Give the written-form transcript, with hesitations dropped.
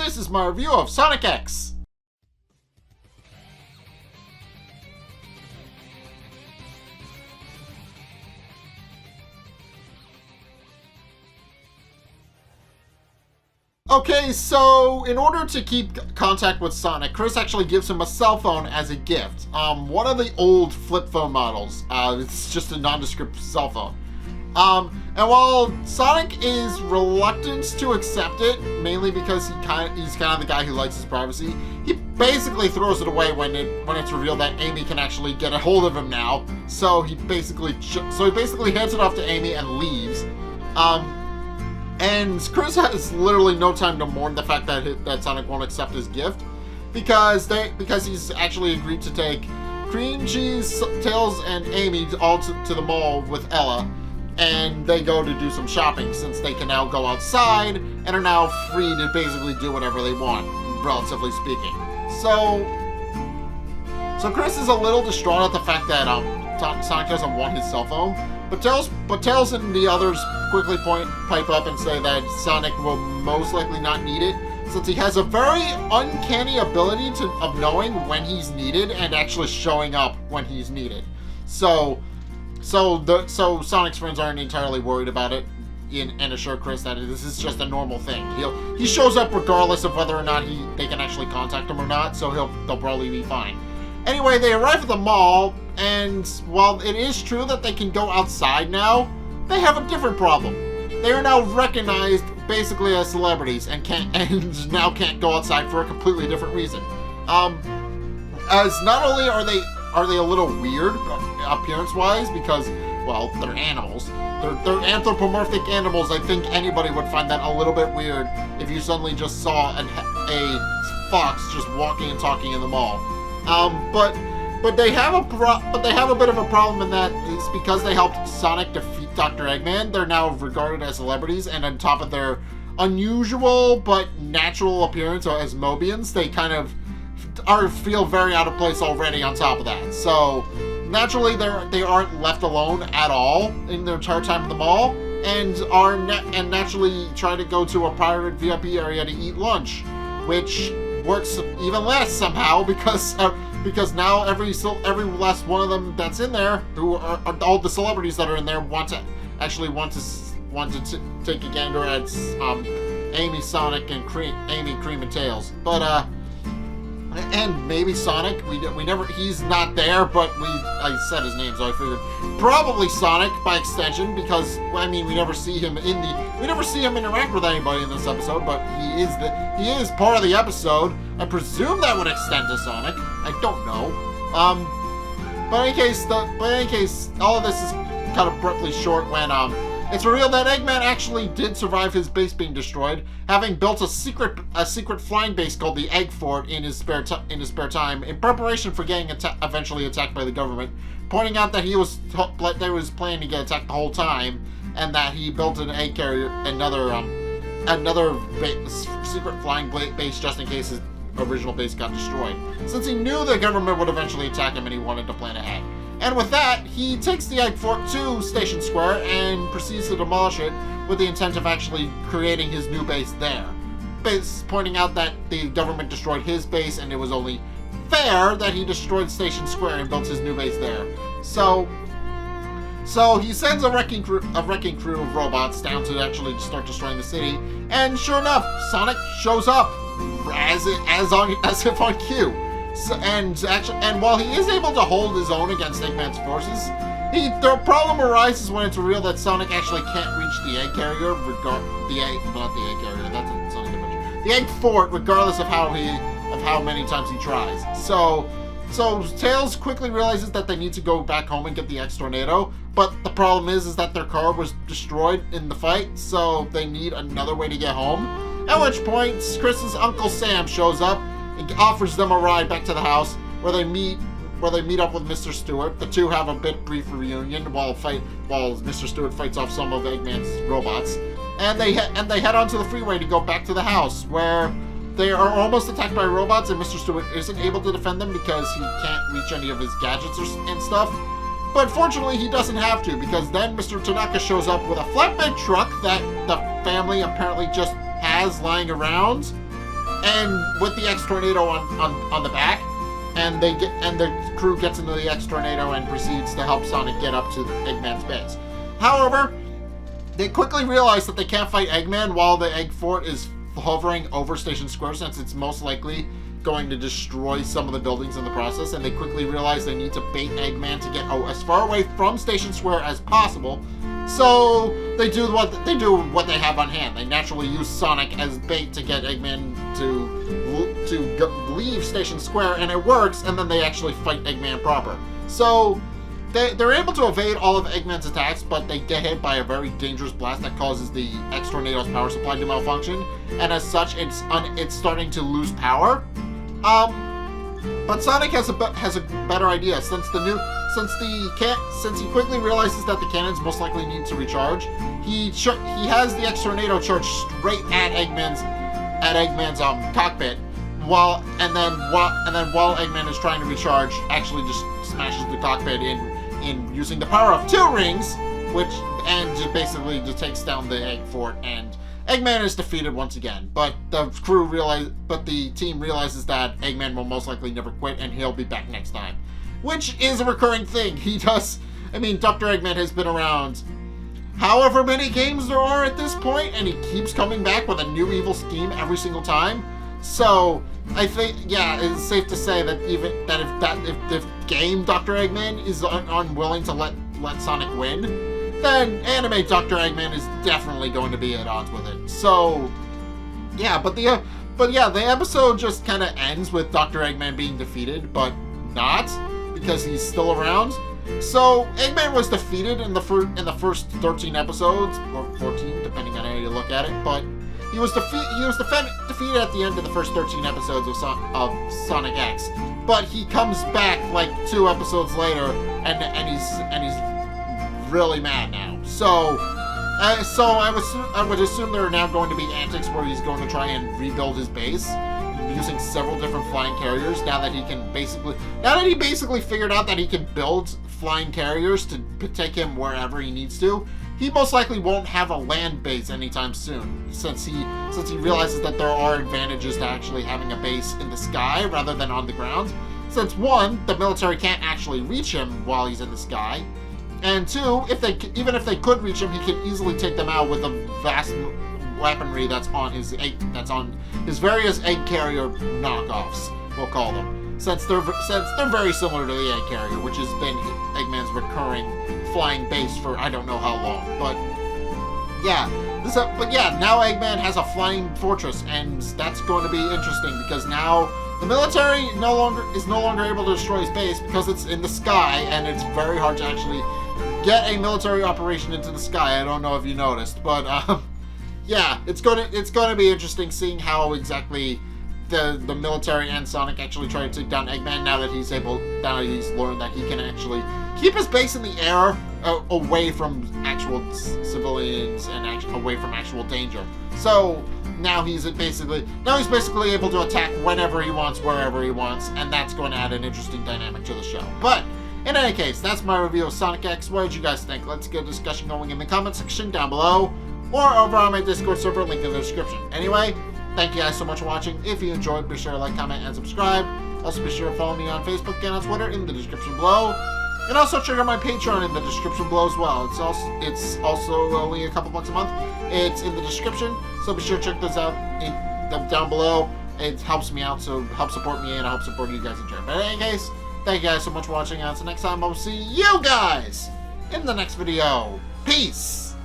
this is my review of Sonic X. Okay, so in order to keep contact with Sonic, Chris actually gives him a cell phone as a gift. One of the old flip phone models. It's just a nondescript cell phone. And while Sonic is reluctant to accept it, mainly because he's kind of the guy who likes his privacy, he basically throws it away when it's revealed that Amy can actually get a hold of him now. So he basically hands it off to Amy and leaves. And Chris has literally no time to mourn the fact that Sonic won't accept his gift, because he's actually agreed to take Cream Cheese, Tails, and Amy all to the mall with Ella, and they go to do some shopping since they can now go outside and are now free to basically do whatever they want, relatively speaking. So Chris is a little distraught at the fact that Sonic doesn't want his cell phone, but Tails and the others quickly pipe up and say that Sonic will most likely not need it, since he has a very uncanny ability of knowing when he's needed and actually showing up when he's needed. So Sonic's friends aren't entirely worried about it, and assure Chris that this is just a normal thing. He shows up regardless of whether or not they can actually contact him or not, so they'll probably be fine. Anyway, they arrive at the mall, and while it is true that they can go outside now, they have a different problem. They are now recognized basically as celebrities and now can't go outside for a completely different reason. As not only are they a little weird appearance-wise, because, well, they're animals. They're anthropomorphic animals. I think anybody would find that a little bit weird if you suddenly just saw a fox just walking and talking in the mall. But they have a bit of a problem in that it's because they helped Sonic defeat Dr. Eggman. They're now regarded as celebrities, and on top of their unusual but natural appearance as Mobians, they kind of feel very out of place already on top of that. So naturally, they aren't left alone at all in their entire time at the mall, and naturally try to go to a private VIP area to eat lunch, which works even less somehow because now every last one of them that's in there, who are all the celebrities that are in there, want to take a gander at Amy, Sonic, and Cream and Tails. But and maybe Sonic. We never. He's not there, but I said his name, so I figured probably Sonic by extension, because we never see him interact with anybody in this episode, but he is part of the episode. I presume that would extend to Sonic. I don't know. But in any case, all of this is kind of abruptly short when it's revealed that Eggman actually did survive his base being destroyed, having built a secret flying base called the Egg Fort in his spare time, in preparation for getting eventually attacked by the government, pointing out that he was planning to get attacked the whole time, and that he built an egg carrier, another secret flying base just in case his original base got destroyed, since he knew the government would eventually attack him and he wanted to plan ahead. And with that, he takes the Egg Fort to Station Square and proceeds to demolish it with the intent of actually creating his new base there. Pointing out that the government destroyed his base and it was only fair that he destroyed Station Square and built his new base there. So he sends a wrecking crew of robots down to actually start destroying the city, and sure enough, Sonic shows up as if on cue. So, and while he is able to hold his own against Eggman's forces, the problem arises when it's revealed that Sonic actually can't reach the egg carrier, the Egg Fort, regardless of how many times he tries. So Tails quickly realizes that they need to go back home and get the X Tornado, but the problem is that their car was destroyed in the fight, so they need another way to get home. At which point, Chris's Uncle Sam shows up and offers them a ride back to the house, where they meet up with Mr. Stewart. The two have a brief reunion while Mr. Stewart fights off some of Eggman's robots, and they head onto the freeway to go back to the house, where they are almost attacked by robots, and Mr. Stewart isn't able to defend them because he can't reach any of his gadgets and stuff. But fortunately, he doesn't have to, because then Mr. Tanaka shows up with a flatbed truck that the family apparently just has lying around, and with the X Tornado on the back, and the crew gets into the X Tornado and proceeds to help Sonic get up to Eggman's base. However, they quickly realize that they can't fight Eggman while the Egg Fort is hovering over Station Square, since it's most likely going to destroy some of the buildings in the process, and they quickly realize they need to bait Eggman to get as far away from Station Square as possible. So they do what they have on hand. They naturally use Sonic as bait to get Eggman to leave Station Square, and it works, and then they actually fight Eggman proper. So they're able to evade all of Eggman's attacks, but they get hit by a very dangerous blast that causes the X Tornado's power supply to malfunction, and as such, it's starting to lose power. But Sonic has a better idea. Since he quickly realizes that the cannons most likely need to recharge, he has the X Tornado charge straight at Eggman's cockpit, while Eggman is trying to recharge, actually just smashes the cockpit in using the power of 2 rings, just basically just takes down the Egg Fort, and Eggman is defeated once again. But the team realizes that Eggman will most likely never quit, and he'll be back next time, which is a recurring thing. Dr. Eggman has been around however many games there are at this point, and he keeps coming back with a new evil scheme every single time. So I think, yeah, it's safe to say that if game Dr. Eggman is unwilling to let Sonic win, then anime Dr. Eggman is definitely going to be at odds with it. So yeah, but the episode just kind of ends with Dr. Eggman being defeated, but not, because he's still around. So Eggman was defeated in the first 13 episodes, or 14, depending on how you look at it. But he was defeated at the end of the first 13 episodes of Sonic X. But he comes back like 2 episodes later, and he's really mad now. So I would assume there are now going to be antics where he's going to try and rebuild his base using several different flying carriers. Now that he basically figured out that he can build flying carriers to take him wherever he needs to, he most likely won't have a land base anytime soon, since he realizes that there are advantages to actually having a base in the sky rather than on the ground. Since 1, the military can't actually reach him while he's in the sky, and 2, even if they could reach him, he can easily take them out with the vast weaponry that's on his various egg carrier knockoffs, we'll call them, since they're very similar to the egg carrier, which has been Eggman's recurring flying base for I don't know how long. But now Eggman has a flying fortress, and that's going to be interesting, because now the military is no longer able to destroy his base because it's in the sky, and it's very hard to actually get a military operation into the sky. I don't know if you noticed, but yeah, it's going to be interesting seeing how exactly the military and Sonic actually try to take down Eggman now that he's learned that he can actually keep his base in the air, away from actual civilians and away from actual danger. So now he's basically able to attack whenever he wants, wherever he wants, and that's going to add an interesting dynamic to the show. But in any case, that's my review of Sonic X. What did you guys think? Let's get a discussion going in the comment section down below, or over on my Discord server, link in the description. Anyway, thank you guys so much for watching. If you enjoyed, be sure to like, comment, and subscribe. Also, be sure to follow me on Facebook and on Twitter in the description below. And also check out my Patreon in the description below as well. It's also only a couple bucks a month. It's in the description, so be sure to check those out down below. It helps me out, so help support me and I help support you guys in turn. But in any case, thank you guys so much for watching. Until next time, I'll see you guys in the next video. Peace!